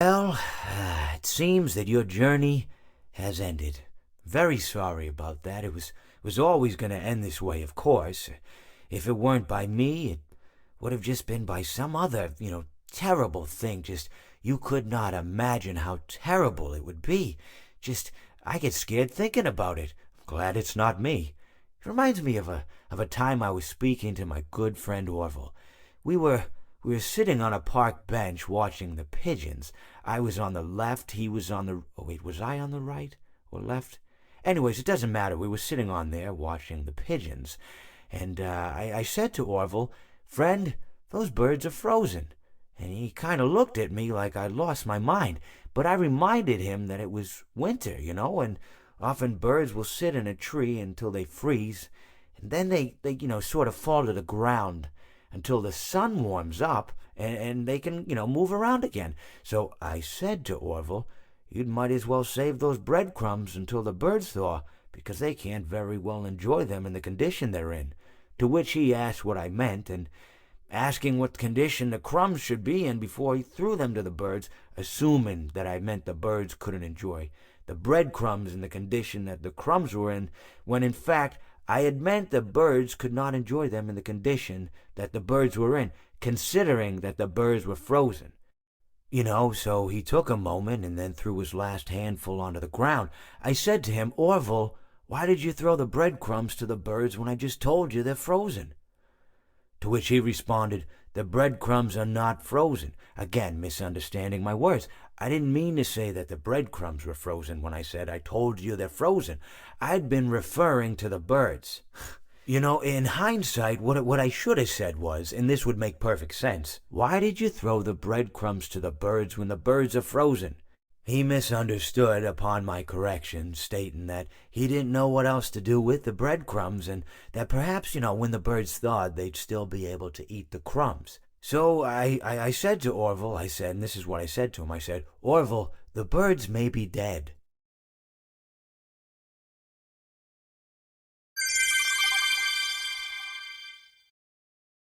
Well, it seems that your journey has ended. Very sorry about that. It was always going to end this way, of course. If it weren't by me, it would have just been by some other, terrible thing. Just you could not imagine how terrible it would be. Just I get scared thinking about it. I'm glad it's not me. It reminds me of a time I was speaking to my good friend Orville. We were we were sitting on a park bench watching the pigeons. I was on the left, he was on the... Oh, wait, was I on the right or left? Anyways, it doesn't matter. We were sitting on there watching the pigeons. And I said to Orville, "Friend, those birds are frozen." And he kind of looked at me like I'd lost my mind. But I reminded him that it was winter, and often birds will sit in a tree until they freeze. And then they sort of fall to the ground until the sun warms up and they can, move around again. So I said to Orville, "You might as well save those breadcrumbs until the birds thaw, because they can't very well enjoy them in the condition they're in." To which he asked what I meant, and asking what condition the crumbs should be in before he threw them to the birds, assuming that I meant the birds couldn't enjoy the breadcrumbs in the condition that the crumbs were in, when in fact I had meant the birds could not enjoy them in the condition that the birds were in, considering that the birds were frozen. So he took a moment and then threw his last handful onto the ground. I said to him, "Orville, why did you throw the breadcrumbs to the birds when I just told you they're frozen?" To which he responded, "The breadcrumbs are not frozen." Again, misunderstanding my words. I didn't mean to say that the breadcrumbs were frozen when I said I told you they're frozen. I'd been referring to the birds. In hindsight, what I should have said was, and this would make perfect sense, "Why did you throw the breadcrumbs to the birds when the birds are frozen?" He misunderstood upon my correction, stating that he didn't know what else to do with the breadcrumbs, and that perhaps, when the birds thawed, they'd still be able to eat the crumbs. So I said to Orville, and this is what I said to him, I said, "Orville, the birds may be dead,